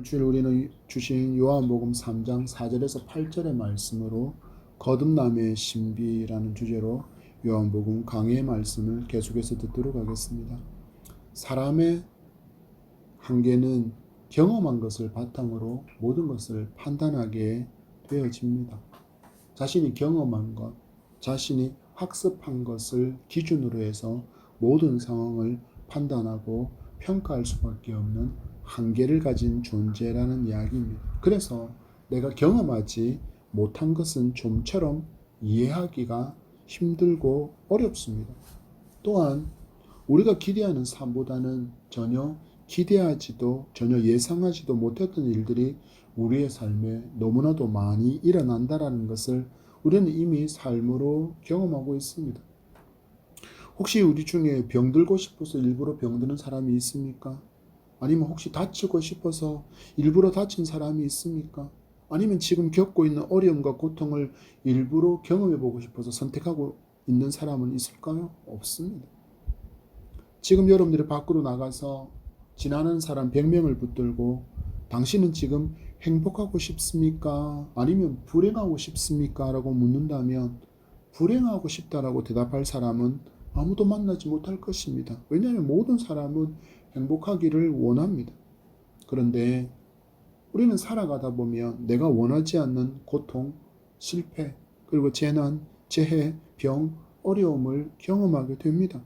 일주일 우리는 주신 요한복음 3장 4절에서 8절의 말씀으로 거듭남의 신비라는 주제로 요한복음 강해의 말씀을 계속해서 듣도록 하겠습니다. 사람의 한계는 경험한 것을 바탕으로 모든 것을 판단하게 되어집니다. 자신이 경험한 것, 자신이 학습한 것을 기준으로 해서 모든 상황을 판단하고 평가할 수밖에 없는 한계를 가진 존재라는 이야기입니다. 그래서 내가 경험하지 못한 것은 좀처럼 이해하기가 힘들고 어렵습니다. 또한 우리가 기대하는 삶보다는 전혀 기대하지도 전혀 예상하지도 못했던 일들이 우리의 삶에 너무나도 많이 일어난다는 것을 우리는 이미 삶으로 경험하고 있습니다. 혹시 우리 중에 병들고 싶어서 일부러 병드는 사람이 있습니까? 아니면 혹시 다치고 싶어서 일부러 다친 사람이 있습니까? 아니면 지금 겪고 있는 어려움과 고통을 일부러 경험해보고 싶어서 선택하고 있는 사람은 있을까요? 없습니다. 지금 여러분들이 밖으로 나가서 지나는 사람 100명을 붙들고 당신은 지금 행복하고 싶습니까? 아니면 불행하고 싶습니까? 라고 묻는다면 불행하고 싶다라고 대답할 사람은 아무도 만나지 못할 것입니다. 왜냐하면 모든 사람은 행복하기를 원합니다. 그런데 우리는 살아가다 보면 내가 원하지 않는 고통, 실패, 그리고 재난, 재해, 병, 어려움을 경험하게 됩니다.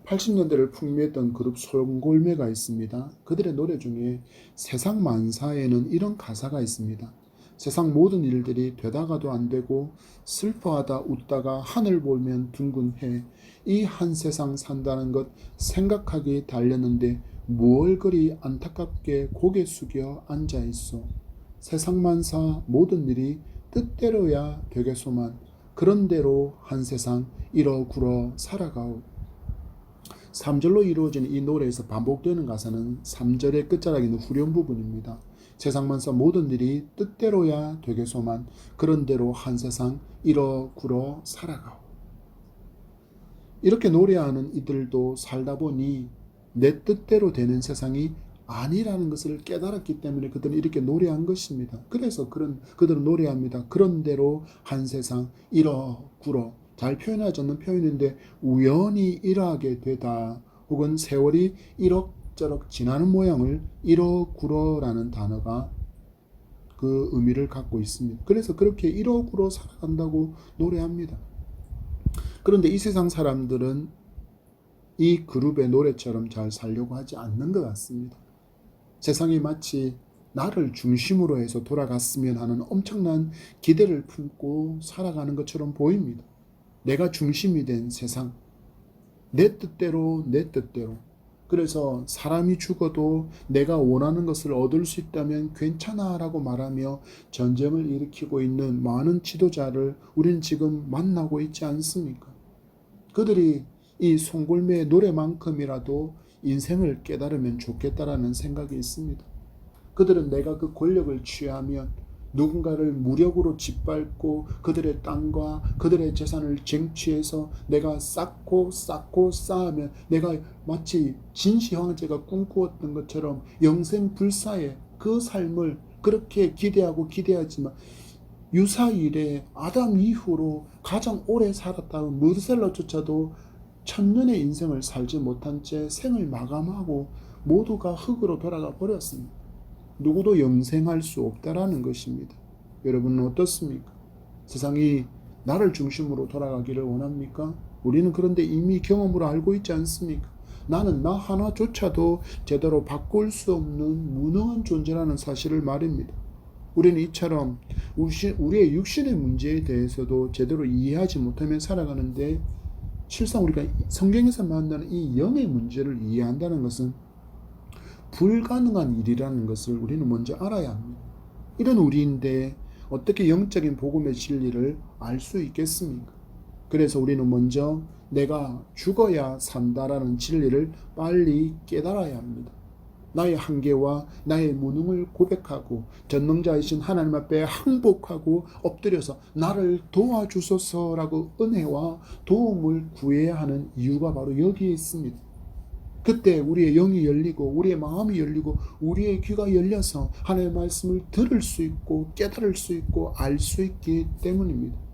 80년대를 풍미했던 그룹 송골매가 있습니다. 그들의 노래 중에 세상 만사에는 이런 가사가 있습니다. 세상 모든 일들이 되다가도 안 되고 슬퍼하다 웃다가 하늘 보면 둥근 해 이 한 세상 산다는 것 생각하기 달렸는데 무얼 그리 안타깝게 고개 숙여 앉아있어. 세상 만사 모든 일이 뜻대로야 되겠소만 그런대로 한 세상 이러구러 살아가오. 3절로 이루어진 이 노래에서 반복되는 가사는 3절의 끝자락에 있는 후렴 부분입니다. 세상 만사 모든 일이 뜻대로야 되겠소만 그런대로 한 세상 이러구러 살아가오. 이렇게 노래하는 이들도 살다 보니 내 뜻대로 되는 세상이 아니라는 것을 깨달았기 때문에 그들은 이렇게 노래한 것입니다. 그래서 그들은 노래합니다. 그런대로 한 세상 이러구러. 잘 표현하지 않는 표현인데 우연히 이러하게 되다 혹은 세월이 이럭저럭 지나는 모양을 이러구러라는 단어가 그 의미를 갖고 있습니다. 그래서 그렇게 이러구러 살아간다고 노래합니다. 그런데 이 세상 사람들은 이 그룹의 노래처럼 잘 살려고 하지 않는 것 같습니다. 세상이 마치 나를 중심으로 해서 돌아갔으면 하는 엄청난 기대를 품고 살아가는 것처럼 보입니다. 내가 중심이 된 세상, 내 뜻대로 내 뜻대로. 그래서 사람이 죽어도 내가 원하는 것을 얻을 수 있다면 괜찮아 라고 말하며 전쟁을 일으키고 있는 많은 지도자를 우리는 지금 만나고 있지 않습니까? 그들이 이 송골매의 노래만큼이라도 인생을 깨달으면 좋겠다라는 생각이 있습니다. 그들은 내가 그 권력을 취하면 누군가를 무력으로 짓밟고 그들의 땅과 그들의 재산을 쟁취해서 내가 쌓고 쌓으면 내가 마치 진시 황제가 꿈꾸었던 것처럼 영생불사의 그 삶을 그렇게 기대하지만 유사일에 아담 이후로 가장 오래 살았다는 무드셀러조차도 1000년의 인생을 살지 못한 채 생을 마감하고 모두가 흙으로 돌아가 버렸습니다. 누구도 영생할 수 없다라는 것입니다. 여러분은 어떻습니까? 세상이 나를 중심으로 돌아가기를 원합니까? 우리는 그런데 이미 경험으로 알고 있지 않습니까? 나는 나 하나조차도 제대로 바꿀 수 없는 무능한 존재라는 사실을 말입니다. 우리는 이처럼 우리의 육신의 문제에 대해서도 제대로 이해하지 못하며 살아가는데 실상 우리가 성경에서 만나는 이 영의 문제를 이해한다는 것은 불가능한 일이라는 것을 우리는 먼저 알아야 합니다. 이런 우리인데 어떻게 영적인 복음의 진리를 알 수 있겠습니까? 그래서 우리는 먼저 내가 죽어야 산다라는 진리를 빨리 깨달아야 합니다. 나의 한계와 나의 무능을 고백하고 전능자이신 하나님 앞에 항복하고 엎드려서 나를 도와주소서라고 은혜와 도움을 구해야 하는 이유가 바로 여기에 있습니다. 그때 우리의 영이 열리고 우리의 마음이 열리고 우리의 귀가 열려서 하나님의 말씀을 들을 수 있고 깨달을 수 있고 알 수 있기 때문입니다.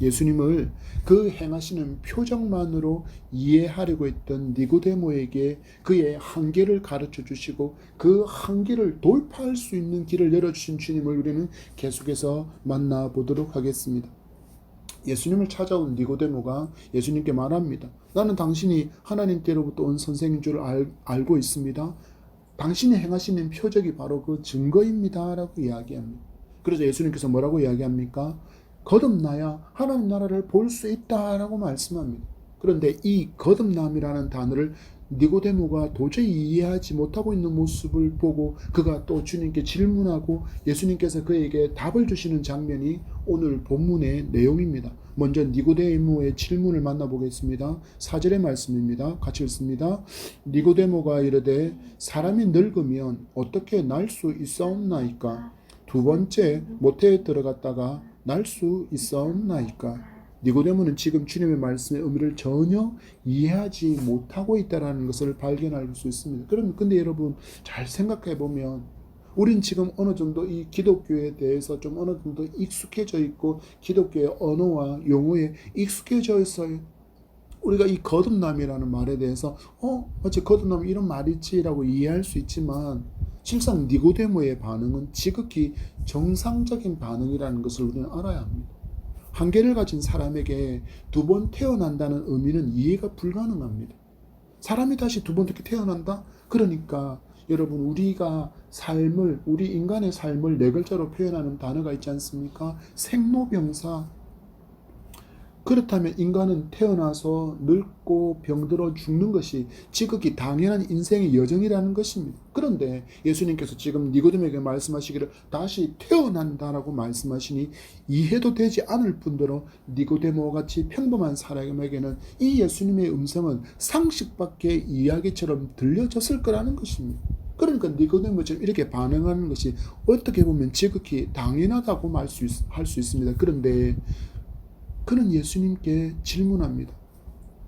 예수님을 그 행하시는 표정만으로 이해하려고 했던 니고데모에게 그의 한계를 가르쳐 주시고 그 한계를 돌파할 수 있는 길을 열어주신 주님을 우리는 계속해서 만나보도록 하겠습니다. 예수님을 찾아온 니고데모가 예수님께 말합니다. 나는 당신이 하나님께로부터 온 선생인 줄 알고 있습니다. 당신이 행하시는 표적이 바로 그 증거입니다 라고 이야기합니다. 그래서 예수님께서 뭐라고 이야기합니까? 거듭나야 하나님 나라를 볼 수 있다라고 말씀합니다. 그런데 이 거듭남이라는 단어를 니고데모가 도저히 이해하지 못하고 있는 모습을 보고 그가 또 주님께 질문하고 예수님께서 그에게 답을 주시는 장면이 오늘 본문의 내용입니다. 먼저 니고데모의 질문을 만나보겠습니다. 4절의 말씀입니다. 같이 읽습니다. 니고데모가 이르되 사람이 늙으면 어떻게 날 수 있사옵나이까? 두 번째 모태에 들어갔다가 날 수 있사옵나이까? 니고데모는 지금 주님의 말씀의 의미를 전혀 이해하지 못하고 있다는 것을 발견할 수 있습니다. 근데 여러분 잘 생각해 보면 우린 지금 어느 정도 이 기독교에 대해서 좀 어느 정도 익숙해져 있고 기독교의 언어와 용어에 익숙해져 있어요. 우리가 이 거듭남이라는 말에 대해서 어째 거듭남 이런 말이지라고 이해할 수 있지만 실상 니고데모의 반응은 지극히 정상적인 반응이라는 것을 우리는 알아야 합니다. 한계를 가진 사람에게 두 번 태어난다는 의미는 이해가 불가능합니다. 사람이 다시 두 번 이렇게 태어난다? 그러니까 여러분 우리 인간의 삶을 네 글자로 표현하는 단어가 있지 않습니까? 생로병사. 그렇다면 인간은 태어나서 늙고 병들어 죽는 것이 지극히 당연한 인생의 여정이라는 것입니다. 그런데 예수님께서 지금 니고데모에게 말씀하시기를 다시 태어난다라고 말씀하시니 이해도 되지 않을 뿐더러 니고데모와 같이 평범한 사람에게는 이 예수님의 음성은 상식밖의 이야기처럼 들려졌을 거라는 것입니다. 그러니까 니고데모처럼 이렇게 반응하는 것이 어떻게 보면 지극히 당연하다고 할 수 있습니다. 그런데 그는 예수님께 질문합니다.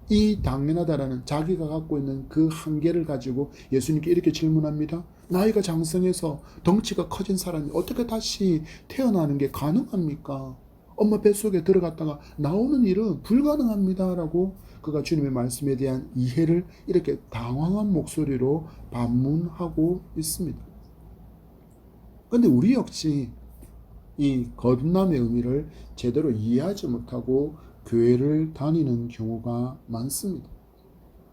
이 당연하다라는 자기가 갖고 있는 그 한계를 가지고 예수님께 이렇게 질문합니다. 나이가 장성해서 덩치가 커진 사람이 어떻게 다시 태어나는 게 가능합니까? 엄마 뱃속에 들어갔다가 나오는 일은 불가능합니다 라고 그가 주님의 말씀에 대한 이해를 이렇게 당황한 목소리로 반문하고 있습니다. 그런데 우리 역시 이 거듭남의 의미를 제대로 이해하지 못하고 교회를 다니는 경우가 많습니다.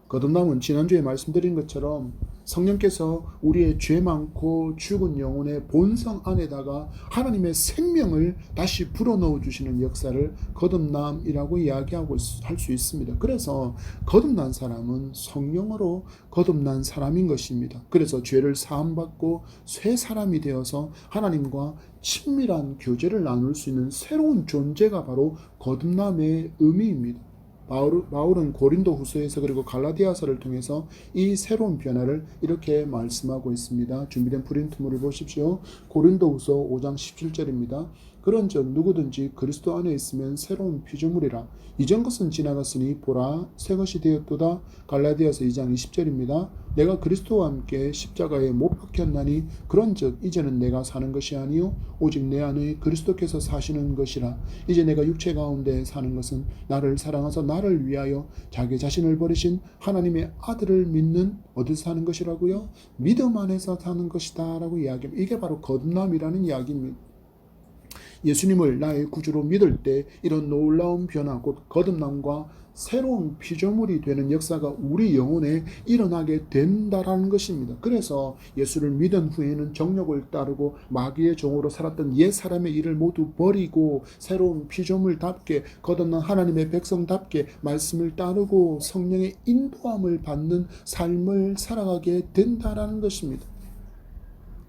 거듭남은 지난주에 말씀드린 것처럼 성령께서 우리의 죄 많고 죽은 영혼의 본성 안에다가 하나님의 생명을 다시 불어넣어 주시는 역사를 거듭남이라고 이야기하고 할 수 있습니다. 그래서 거듭난 사람은 성령으로 거듭난 사람인 것입니다. 그래서 죄를 사함받고 새 사람이 되어서 하나님과 친밀한 교제를 나눌 수 있는 새로운 존재가 바로 거듭남의 의미입니다. 바울은 고린도 후서에서 그리고 갈라디아서를 통해서 이 새로운 변화를 이렇게 말씀하고 있습니다. 준비된 프린트물을 보십시오. 고린도 후서 5장 17절입니다. 그런즉 누구든지 그리스도 안에 있으면 새로운 피조물이라 이전 것은 지나갔으니 보라 새 것이 되었도다. 갈라디아서 2장 20절입니다. 내가 그리스도와 함께 십자가에 못 박혔나니 그런즉 이제는 내가 사는 것이 아니요 오직 내 안에 그리스도께서 사시는 것이라. 이제 내가 육체 가운데 사는 것은 나를 사랑하사 나를 위하여 자기 자신을 버리신 하나님의 아들을 믿는 어디서 사는 것이라고요? 믿음 안에서 사는 것이다 라고 이야기합니다. 이게 바로 거듭남이라는 이야기입니다. 예수님을 나의 구주로 믿을 때 이런 놀라운 변화 곧 거듭남과 새로운 피조물이 되는 역사가 우리 영혼에 일어나게 된다라는 것입니다. 그래서 예수를 믿은 후에는 정욕을 따르고 마귀의 종으로 살았던 옛 사람의 일을 모두 버리고 새로운 피조물답게 거듭난 하나님의 백성답게 말씀을 따르고 성령의 인도함을 받는 삶을 살아가게 된다라는 것입니다.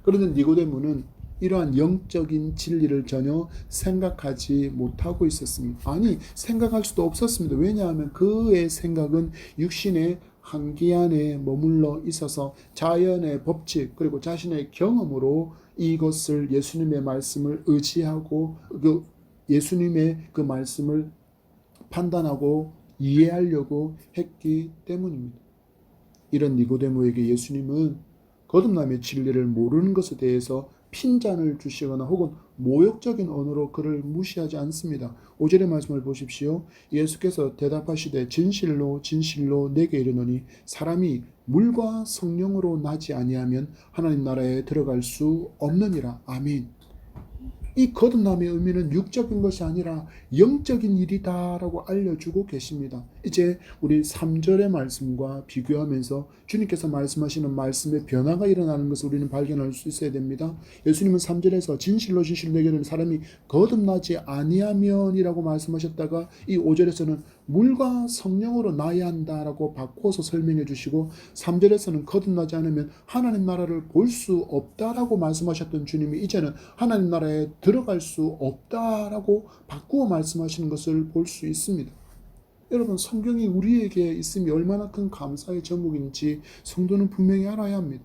그런데 니고데모는 이러한 영적인 진리를 전혀 생각하지 못하고 있었습니다. 아니, 생각할 수도 없었습니다. 왜냐하면 그의 생각은 육신의 한계 안에 머물러 있어서 자연의 법칙 그리고 자신의 경험으로 이것을 예수님의 말씀을 의지하고 예수님의 그 말씀을 판단하고 이해하려고 했기 때문입니다. 이런 니고데모에게 예수님은 거듭남의 진리를 모르는 것에 대해서 핀잔을 주시거나 혹은 모욕적인 언어로 그를 무시하지 않습니다. 5절의 말씀을 보십시오. 예수께서 대답하시되 진실로 진실로 내게 이르노니 사람이 물과 성령으로 나지 아니하면 하나님 나라에 들어갈 수 없느니라. 아멘. 이 거듭남의 의미는 육적인 것이 아니라 영적인 일이다라고 알려주고 계십니다. 이제 우리 3절의 말씀과 비교하면서 주님께서 말씀하시는 말씀의 변화가 일어나는 것을 우리는 발견할 수 있어야 됩니다. 예수님은 3절에서 진실로 진실로 내게 이르노니 사람이 거듭나지 아니하면이라고 말씀하셨다가 이 5절에서는 물과 성령으로 나야 한다라고 바꿔서 설명해 주시고 3절에서는 거듭나지 않으면 하나님 나라를 볼 수 없다라고 말씀하셨던 주님이 이제는 하나님 나라에 들어갈 수 없다라고 바꾸어 말씀하시는 것을 볼 수 있습니다. 여러분, 성경이 우리에게 있음이 얼마나 큰 감사의 제목인지 성도는 분명히 알아야 합니다.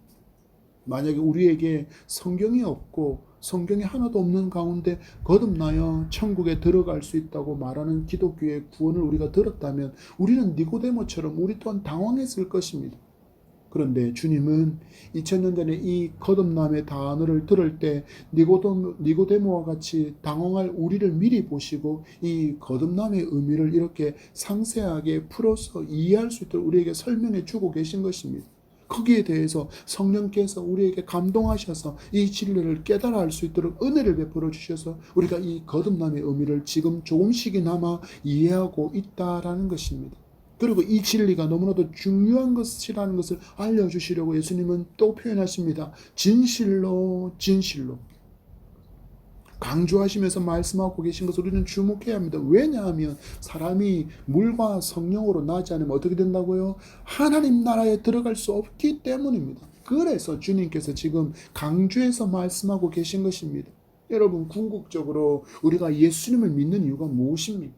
만약에 우리에게 성경이 없고 성경이 하나도 없는 가운데 거듭나여 천국에 들어갈 수 있다고 말하는 기독교의 구원을 우리가 들었다면 우리는 니고데모처럼 우리 또한 당황했을 것입니다. 그런데 주님은 2000년 전에 이 거듭남의 단어를 들을 때 니고데모와 같이 당황할 우리를 미리 보시고 이 거듭남의 의미를 이렇게 상세하게 풀어서 이해할 수 있도록 우리에게 설명해 주고 계신 것입니다. 거기에 대해서 성령께서 우리에게 감동하셔서 이 진리를 깨달아 알 수 있도록 은혜를 베풀어 주셔서 우리가 이 거듭남의 의미를 지금 조금씩이나마 이해하고 있다라는 것입니다. 그리고 이 진리가 너무나도 중요한 것이라는 것을 알려주시려고 예수님은 또 표현하십니다. 진실로 진실로 강조하시면서 말씀하고 계신 것을 우리는 주목해야 합니다. 왜냐하면 사람이 물과 성령으로 나지 않으면 어떻게 된다고요? 하나님 나라에 들어갈 수 없기 때문입니다. 그래서 주님께서 지금 강조해서 말씀하고 계신 것입니다. 여러분, 궁극적으로 우리가 예수님을 믿는 이유가 무엇입니까?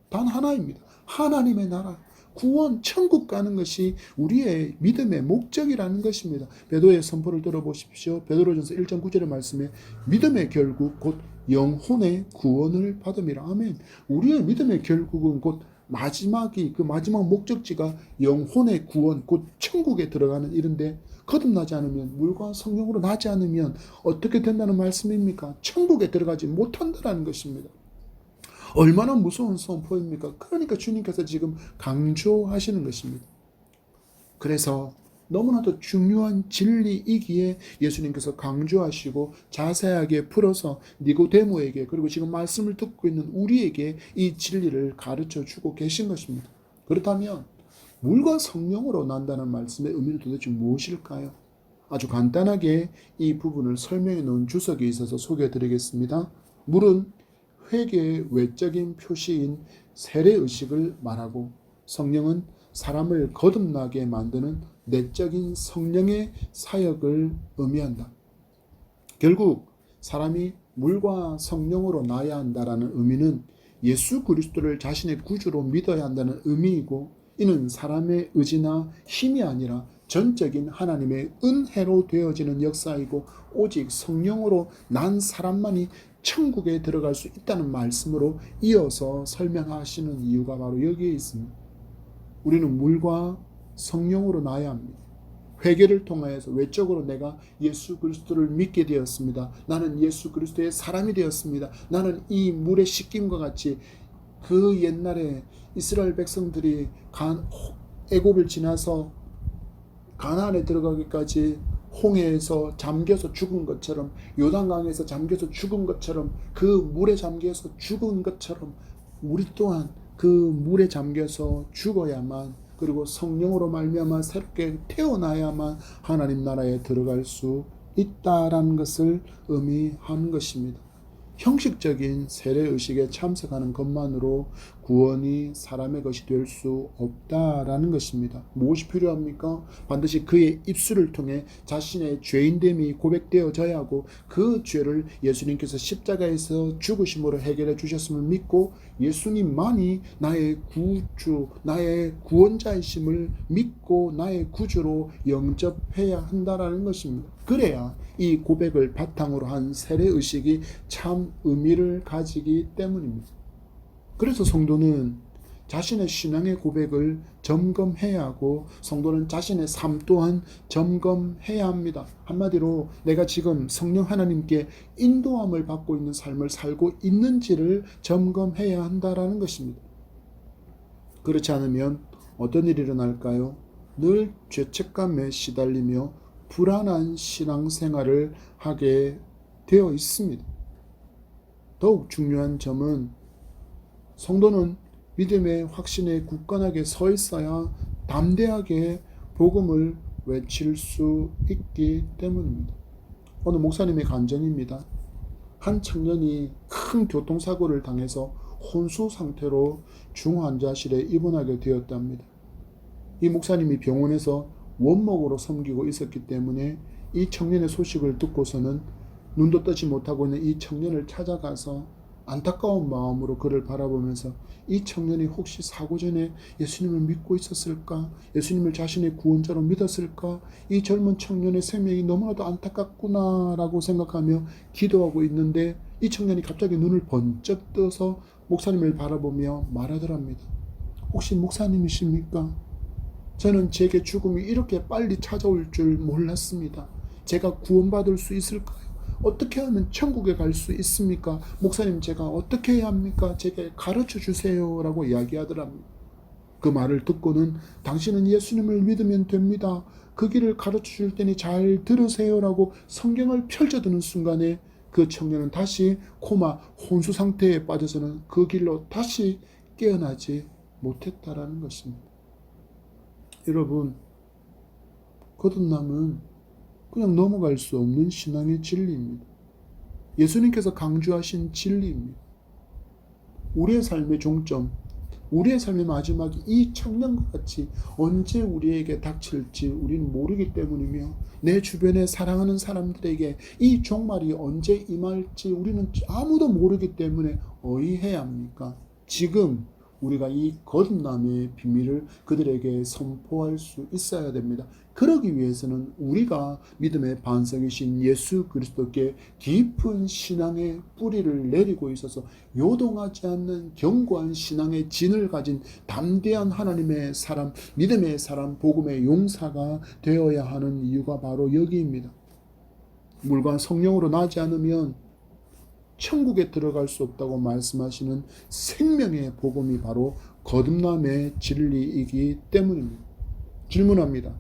단 하나입니다. 하나님의 나라, 구원, 천국 가는 것이 우리의 믿음의 목적이라는 것입니다. 베드로의 선포를 들어보십시오. 베드로전서 1장 9절의 말씀에 믿음의 결국 곧 영혼의 구원을 받음이라. 아멘. 우리의 믿음의 결국은 곧 마지막이 그 마지막 목적지가 영혼의 구원 곧 천국에 들어가는 일인데 거듭나지 않으면 물과 성령으로 나지 않으면 어떻게 된다는 말씀입니까? 천국에 들어가지 못한다는 것입니다. 얼마나 무서운 선포입니까? 그러니까 주님께서 지금 강조하시는 것입니다. 그래서 너무나도 중요한 진리이기에 예수님께서 강조하시고 자세하게 풀어서 니고데모에게 그리고 지금 말씀을 듣고 있는 우리에게 이 진리를 가르쳐 주고 계신 것입니다. 그렇다면 물과 성령으로 난다는 말씀의 의미는 도대체 무엇일까요? 아주 간단하게 이 부분을 설명해 놓은 주석이 있어서 소개해 드리겠습니다. 물은 회개의 외적인 표시인 세례의식을 말하고 성령은 사람을 거듭나게 만드는 내적인 성령의 사역을 의미한다. 결국 사람이 물과 성령으로 나야 한다라는 의미는 예수 그리스도를 자신의 구주로 믿어야 한다는 의미이고 이는 사람의 의지나 힘이 아니라 전적인 하나님의 은혜로 되어지는 역사이고 오직 성령으로 난 사람만이 천국에 들어갈 수 있다는 말씀으로 이어서 설명하시는 이유가 바로 여기에 있습니다. 우리는 물과 성령으로 나야 합니다. 회개를 통하여서 외적으로 내가 예수 그리스도를 믿게 되었습니다. 나는 예수 그리스도의 사람이 되었습니다. 나는 이 물의 씻김과 같이 그 옛날에 이스라엘 백성들이 애굽을 지나서 가나안에 들어가기까지 홍해에서 잠겨서 죽은 것처럼 요단강에서 잠겨서 죽은 것처럼 그 물에 잠겨서 죽은 것처럼 우리 또한 그 물에 잠겨서 죽어야만 그리고 성령으로 말미암아 새롭게 태어나야만 하나님 나라에 들어갈 수 있다라는 것을 의미하는 것입니다. 형식적인 세례의식에 참석하는 것만으로 구원이 사람의 것이 될 수 없다라는 것입니다. 무엇이 필요합니까? 반드시 그의 입술을 통해 자신의 죄인됨이 고백되어져야 하고 그 죄를 예수님께서 십자가에서 죽으심으로 해결해 주셨음을 믿고 예수님만이 나의 구주, 나의 구원자이심을 믿고 나의 구주로 영접해야 한다라는 것입니다. 그래야 이 고백을 바탕으로 한 세례의식이 참 의미를 가지기 때문입니다. 그래서 성도는 자신의 신앙의 고백을 점검해야 하고 성도는 자신의 삶 또한 점검해야 합니다. 한마디로 내가 지금 성령 하나님께 인도함을 받고 있는 삶을 살고 있는지를 점검해야 한다라는 것입니다. 그렇지 않으면 어떤 일이 일어날까요? 늘 죄책감에 시달리며 불안한 신앙생활을 하게 되어 있습니다. 더욱 중요한 점은 성도는 믿음의 확신에 굳건하게 서 있어야 담대하게 복음을 외칠 수 있기 때문입니다. 오늘 목사님의 간증입니다. 한 청년이 큰 교통사고를 당해서 혼수 상태로 중환자실에 입원하게 되었답니다. 이 목사님이 병원에서 원목으로 섬기고 있었기 때문에 이 청년의 소식을 듣고서는 눈도 뜨지 못하고 있는 이 청년을 찾아가서 안타까운 마음으로 그를 바라보면서 이 청년이 혹시 사고 전에 예수님을 믿고 있었을까? 예수님을 자신의 구원자로 믿었을까? 이 젊은 청년의 생명이 너무나도 안타깝구나라고 생각하며 기도하고 있는데 이 청년이 갑자기 눈을 번쩍 떠서 목사님을 바라보며 말하더랍니다. 혹시 목사님이십니까? 저는 제게 죽음이 이렇게 빨리 찾아올 줄 몰랐습니다. 제가 구원받을 수 있을까요? 어떻게 하면 천국에 갈 수 있습니까? 목사님, 제가 어떻게 해야 합니까? 제게 가르쳐 주세요 라고 이야기하더랍니다. 그 말을 듣고는 당신은 예수님을 믿으면 됩니다. 그 길을 가르쳐 줄 테니 잘 들으세요 라고 성경을 펼쳐드는 순간에 그 청년은 다시 코마 혼수 상태에 빠져서는 그 길로 다시 깨어나지 못했다라는 것입니다. 여러분, 거듭남은 그냥 넘어갈 수 없는 신앙의 진리입니다. 예수님께서 강조하신 진리입니다. 우리의 삶의 종점, 우리의 삶의 마지막이 이 청년과 같이 언제 우리에게 닥칠지 우리는 모르기 때문이며 내 주변에 사랑하는 사람들에게 이 종말이 언제 임할지 우리는 아무도 모르기 때문에 어이해야 합니까? 지금 우리가 이 거듭남의 비밀을 그들에게 선포할 수 있어야 됩니다. 그러기 위해서는 우리가 믿음의 반석이신 예수 그리스도께 깊은 신앙의 뿌리를 내리고 있어서 요동하지 않는 견고한 신앙의 진을 가진 담대한 하나님의 사람, 믿음의 사람, 복음의 용사가 되어야 하는 이유가 바로 여기입니다. 물과 성령으로 나지 않으면 천국에 들어갈 수 없다고 말씀하시는 생명의 복음이 바로 거듭남의 진리이기 때문입니다. 질문합니다.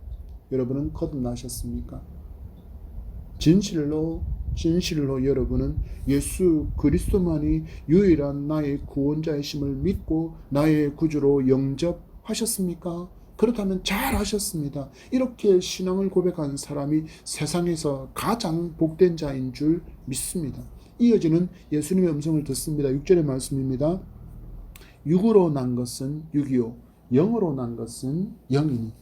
여러분은 거듭나셨습니까? 진실로 여러분은 예수 그리스도만이 유일한 나의 구원자이심을 믿고 나의 구주로 영접하셨습니까? 그렇다면 잘하셨습니다. 이렇게 신앙을 고백한 사람이 세상에서 가장 복된 자인 줄 믿습니다. 이어지는 예수님의 음성을 듣습니다. 6절의 말씀입니다. 육으로 난 것은 육이요 영으로 난 것은 영이니.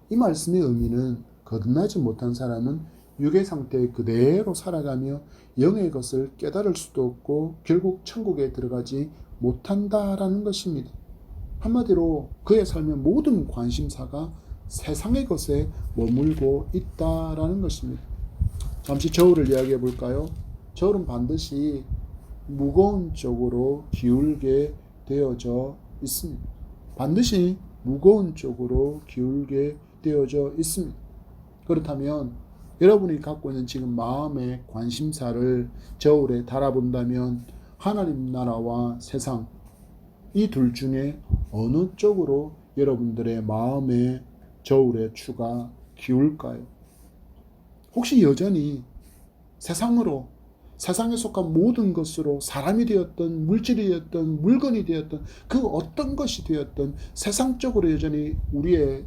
이 말씀의 의미는 거듭나지 못한 사람은 육의 상태에 그대로 살아가며 영의 것을 깨달을 수도 없고 결국 천국에 들어가지 못한다라는 것입니다. 한마디로 그의 삶의 모든 관심사가 세상의 것에 머물고 있다라는 것입니다. 잠시 저울을 이야기해 볼까요? 저울은 반드시 무거운 쪽으로 기울게 되어져 있습니다. 반드시 무거운 쪽으로 기울게 되어져 있습니다. 그렇다면 여러분이 갖고 있는 지금 마음의 관심사를 저울에 달아본다면 하나님 나라와 세상 이 둘 중에 어느 쪽으로 여러분들의 마음의 저울의 추가 기울까요? 혹시 여전히 세상에 속한 모든 것으로 사람이 되었던 물질이 되었던 물건이 되었던 그 어떤 것이 되었던 세상적으로 여전히 우리의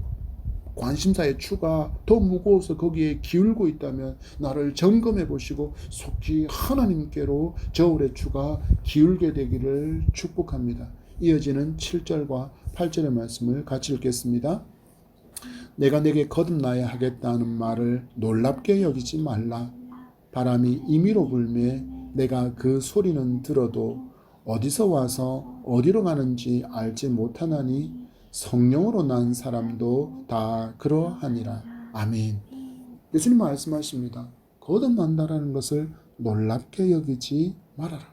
관심사의 추가 더 무거워서 거기에 기울고 있다면 나를 점검해 보시고 속히 하나님께로 저울의 추가 기울게 되기를 축복합니다. 이어지는 7절과 8절의 말씀을 같이 읽겠습니다. 내가 내게 거듭나야 하겠다는 말을 놀랍게 여기지 말라. 바람이 임의로 불매 내가 그 소리는 들어도 어디서 와서 어디로 가는지 알지 못하나니 성령으로 난 사람도 다 그러하니라. 아멘. 예수님 말씀하십니다. 거듭난다라는 것을 놀랍게 여기지 말아라.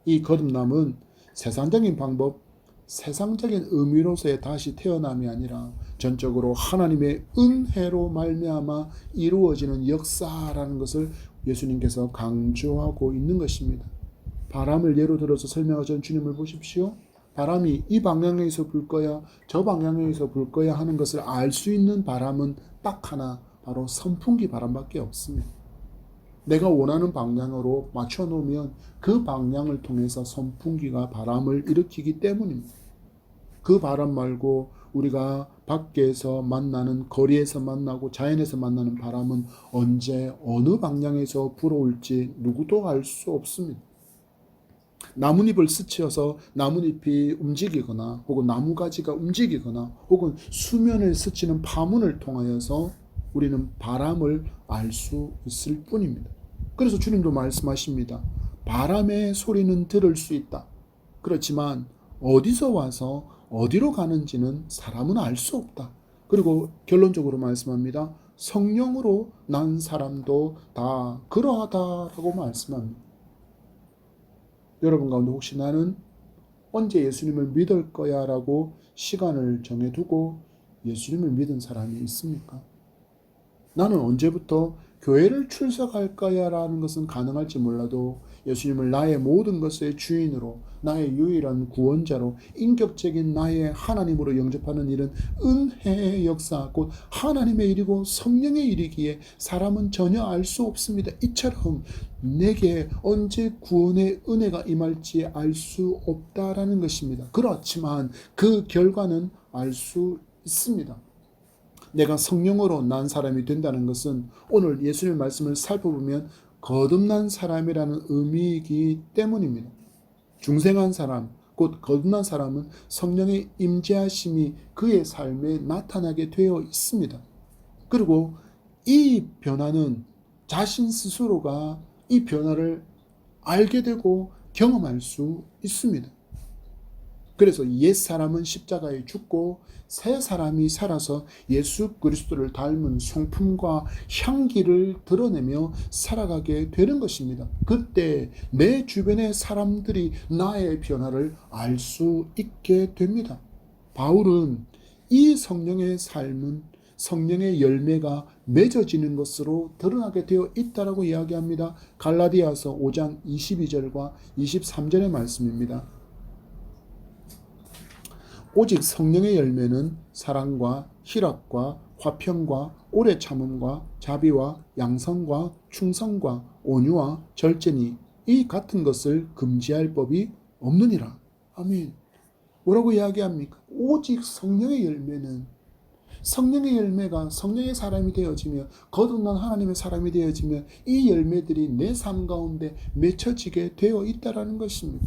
이 거듭남은 세상적인 방법, 세상적인 의미로서의 다시 태어남이 아니라 전적으로 하나님의 은혜로 말미암아 이루어지는 역사라는 것을 예수님께서 강조하고 있는 것입니다. 바람을 예로 들어서 설명하신 주님을 보십시오. 바람이 이 방향에서 불 거야, 저 방향에서 불 거야 하는 것을 알 수 있는 바람은 딱 하나, 바로 선풍기 바람밖에 없습니다. 내가 원하는 방향으로 맞춰 놓으면 그 방향을 통해서 선풍기가 바람을 일으키기 때문입니다. 그 바람 말고 우리가 밖에서 만나는, 거리에서 만나고 자연에서 만나는 바람은 언제 어느 방향에서 불어올지 누구도 알 수 없습니다. 나뭇잎을 스쳐서 나뭇잎이 움직이거나 혹은 나무가지가 움직이거나 혹은 수면에 스치는 파문을 통하여서 우리는 바람을 알 수 있을 뿐입니다. 그래서 주님도 말씀하십니다. 바람의 소리는 들을 수 있다. 그렇지만 어디서 와서 어디로 가는지는 사람은 알 수 없다. 그리고 결론적으로 말씀합니다. 성령으로 난 사람도 다 그러하다라고 말씀합니다. 여러분 가운데 혹시 나는 언제 예수님을 믿을 거야 라고 시간을 정해두고 예수님을 믿은 사람이 있습니까? 나는 언제부터 교회를 출석할 거야 라는 것은 가능할지 몰라도 예수님을 나의 모든 것의 주인으로, 나의 유일한 구원자로, 인격적인 나의 하나님으로 영접하는 일은 은혜의 역사, 곧 하나님의 일이고 성령의 일이기에 사람은 전혀 알 수 없습니다. 이처럼 내게 언제 구원의 은혜가 임할지 알 수 없다라는 것입니다. 그렇지만 그 결과는 알 수 있습니다. 내가 성령으로 난 사람이 된다는 것은 오늘 예수님의 말씀을 살펴보면 거듭난 사람이라는 의미이기 때문입니다. 중생한 사람, 곧 거듭난 사람은 성령의 임재하심이 그의 삶에 나타나게 되어 있습니다. 그리고 이 변화는 자신 스스로가 이 변화를 알게 되고 경험할 수 있습니다. 그래서 옛 사람은 십자가에 죽고 새 사람이 살아서 예수 그리스도를 닮은 성품과 향기를 드러내며 살아가게 되는 것입니다. 그때 내 주변의 사람들이 나의 변화를 알 수 있게 됩니다. 바울은 이 성령의 삶은 성령의 열매가 맺어지는 것으로 드러나게 되어 있다라고 이야기합니다. 갈라디아서 5장 22절과 23절의 말씀입니다. 오직 성령의 열매는 사랑과 희락과 화평과 오래 참음과 자비와 양성과 충성과 온유와 절제니 이 같은 것을 금지할 법이 없느니라. 아멘. 뭐라고 이야기합니까? 오직 성령의 열매는, 성령의 열매가 성령의 사람이 되어지며 거듭난 하나님의 사람이 되어지며 이 열매들이 내 삶 가운데 맺혀지게 되어 있다는 것입니다.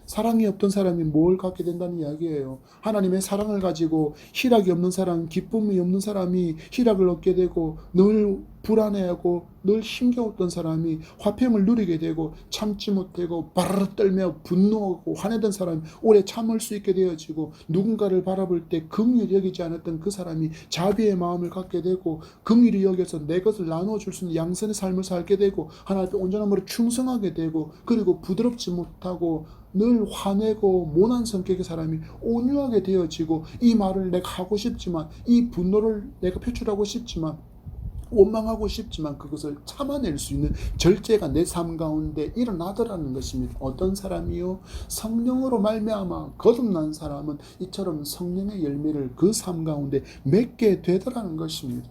사랑이 없던 사람이 뭘 갖게 된다는 이야기예요. 하나님의 사랑을 가지고 희락이 없는 사람, 기쁨이 없는 사람이 희락을 얻게 되고, 늘 불안해하고 늘 힘겨웠던 사람이 화평을 누리게 되고, 참지 못하고 바르르 떨며 분노하고 화내던 사람이 오래 참을 수 있게 되어지고, 누군가를 바라볼 때 긍휼히 여기지 않았던 그 사람이 자비의 마음을 갖게 되고, 긍휼히 여겨서 내 것을 나눠줄 수 있는 양선의 삶을 살게 되고, 하나님 앞에 온전함으로 충성하게 되고, 그리고 부드럽지 못하고 늘 화내고 모난 성격의 사람이 온유하게 되어지고, 이 말을 내가 하고 싶지만, 이 분노를 내가 표출하고 싶지만, 원망하고 싶지만 그것을 참아낼 수 있는 절제가 내 삶 가운데 일어나더라는 것입니다. 어떤 사람이요? 성령으로 말미암아 거듭난 사람은 이처럼 성령의 열매를 그 삶 가운데 맺게 되더라는 것입니다.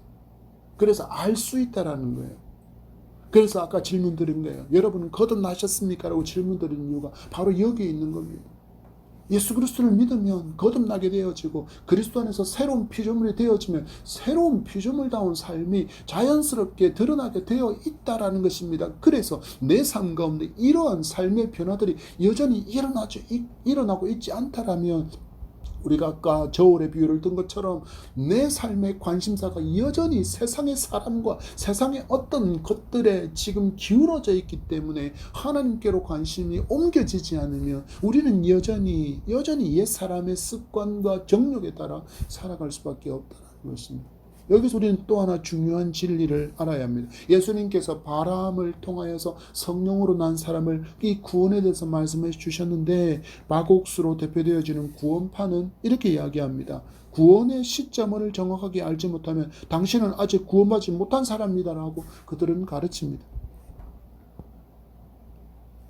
그래서 알 수 있다라는 거예요. 그래서 아까 질문 드린 거예요. 여러분은 거듭나셨습니까? 라고 질문 드린 이유가 바로 여기에 있는 겁니다. 예수 그리스도를 믿으면 거듭나게 되어지고, 그리스도 안에서 새로운 피조물이 되어지면 새로운 피조물다운 삶이 자연스럽게 드러나게 되어 있다라는 것입니다. 그래서 내 삶 가운데 이러한 삶의 변화들이 여전히 일어나고 있지 않다라면, 우리가 아까 저울의 비유를 든 것처럼 내 삶의 관심사가 여전히 세상의 사람과 세상의 어떤 것들에 지금 기울어져 있기 때문에 하나님께로 관심이 옮겨지지 않으면 우리는 여전히 옛사람의 습관과 정욕에 따라 살아갈 수밖에 없다는 것입니다. 여기서 우리는 또 하나 중요한 진리를 알아야 합니다. 예수님께서 바람을 통하여서 성령으로 난 사람을 이 구원에 대해서 말씀해 주셨는데 마곡수로 대표되어지는 구원파는 이렇게 이야기합니다. 구원의 시점을 정확하게 알지 못하면 당신은 아직 구원받지 못한 사람이다라고 그들은 가르칩니다.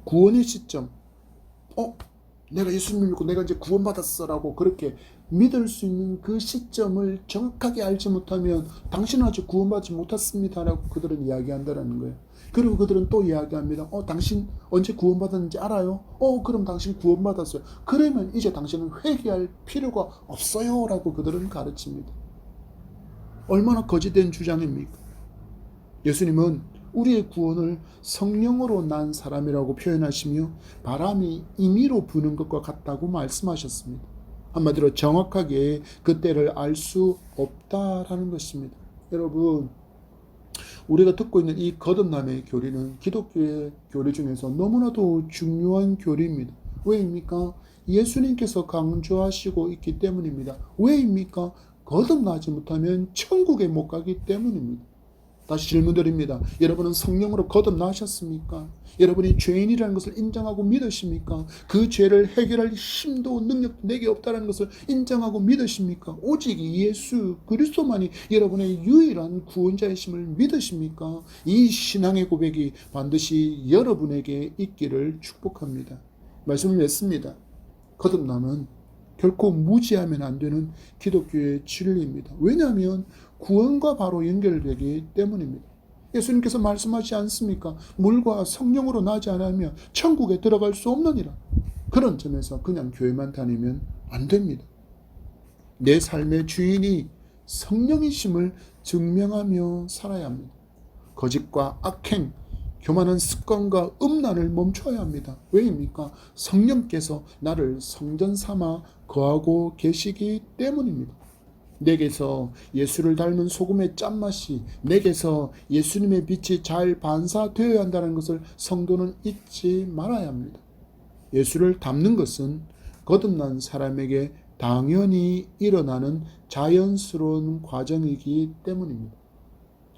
구원의 시점, 내가 예수님을 믿고 내가 이제 구원받았어라고 그렇게 믿을 수 있는 그 시점을 정확하게 알지 못하면 당신은 아직 구원받지 못했습니다라고 그들은 이야기한다는 거예요. 그리고 그들은 또 이야기합니다. 당신 언제 구원받았는지 알아요? 그럼 당신 구원받았어요. 그러면 이제 당신은 회개할 필요가 없어요 라고 그들은 가르칩니다. 얼마나 거짓된 주장입니까? 예수님은 우리의 구원을 성령으로 난 사람이라고 표현하시며 바람이 임의로 부는 것과 같다고 말씀하셨습니다. 한마디로 정확하게 그 때를 알 수 없다라는 것입니다. 여러분, 우리가 듣고 있는 이 거듭남의 교리는 기독교의 교리 중에서 너무나도 중요한 교리입니다. 왜입니까? 예수님께서 강조하시고 있기 때문입니다. 왜입니까? 거듭나지 못하면 천국에 못 가기 때문입니다. 다시 질문드립니다. 여러분은 성령으로 거듭나셨습니까? 여러분이 죄인이라는 것을 인정하고 믿으십니까? 그 죄를 해결할 힘도 능력도 내게 없다는 것을 인정하고 믿으십니까? 오직 예수 그리스도만이 여러분의 유일한 구원자이심을 믿으십니까? 이 신앙의 고백이 반드시 여러분에게 있기를 축복합니다. 말씀을 맺습니다. 거듭남은 결코 무지하면 안 되는 기독교의 진리입니다. 왜냐하면 구원과 바로 연결되기 때문입니다. 예수님께서 말씀하지 않습니까? 물과 성령으로 나지 않으면 천국에 들어갈 수 없느니라. 그런 점에서 그냥 교회만 다니면 안 됩니다. 내 삶의 주인이 성령이심을 증명하며 살아야 합니다. 거짓과 악행, 교만한 습관과 음란을 멈춰야 합니다. 왜입니까? 성령께서 나를 성전 삼아 거하고 계시기 때문입니다. 내게서 예수를 닮은 소금의 짠맛이 내게서 예수님의 빛이 잘 반사되어야 한다는 것을 성도는 잊지 말아야 합니다. 예수를 닮는 것은 거듭난 사람에게 당연히 일어나는 자연스러운 과정이기 때문입니다.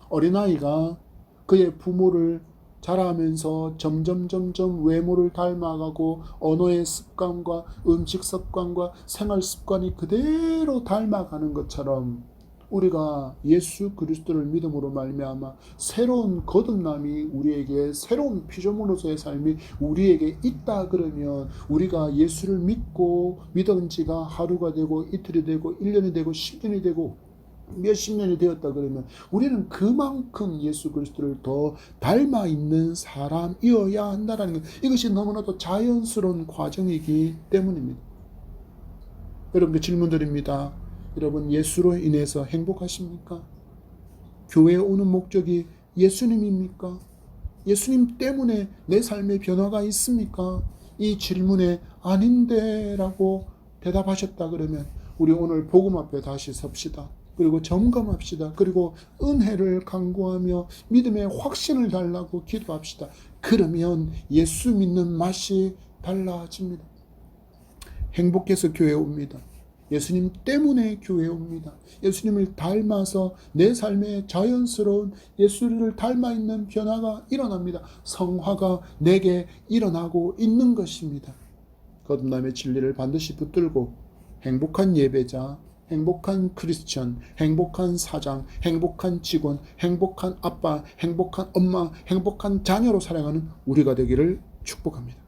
어린아이가 그의 부모를 자라면서 점점 외모를 닮아가고 언어의 습관과 음식 습관과 생활 습관이 그대로 닮아가는 것처럼 우리가 예수 그리스도를 믿음으로 말미암아 새로운 거듭남이 우리에게 새로운 피조물로서의 삶이 우리에게 있다 그러면 우리가 예수를 믿은 지가 하루가 되고 이틀이 되고 1년이 되고 10년이 되고 몇십 년이 되었다 그러면 우리는 그만큼 예수 그리스도를 더 닮아 있는 사람이어야 한다는 것, 이것이 너무나도 자연스러운 과정이기 때문입니다. 여러분께 질문 드립니다. 여러분 예수로 인해서 행복하십니까? 교회에 오는 목적이 예수님입니까? 예수님 때문에 내 삶의 변화가 있습니까? 이 질문에 아닌데 라고 대답하셨다 그러면 우리 오늘 복음 앞에 다시 섭시다. 그리고 점검합시다. 그리고 은혜를 간구하며 믿음의 확신을 달라고 기도합시다. 그러면 예수 믿는 맛이 달라집니다. 행복해서 교회에 옵니다. 예수님 때문에 교회에 옵니다. 예수님을 닮아서 내 삶에 자연스러운 예수를 닮아 있는 변화가 일어납니다. 성화가 내게 일어나고 있는 것입니다. 거듭남의 진리를 반드시 붙들고 행복한 예배자, 행복한 크리스천, 행복한 사장, 행복한 직원, 행복한 아빠, 행복한 엄마, 행복한 자녀로 살아가는 우리가 되기를 축복합니다.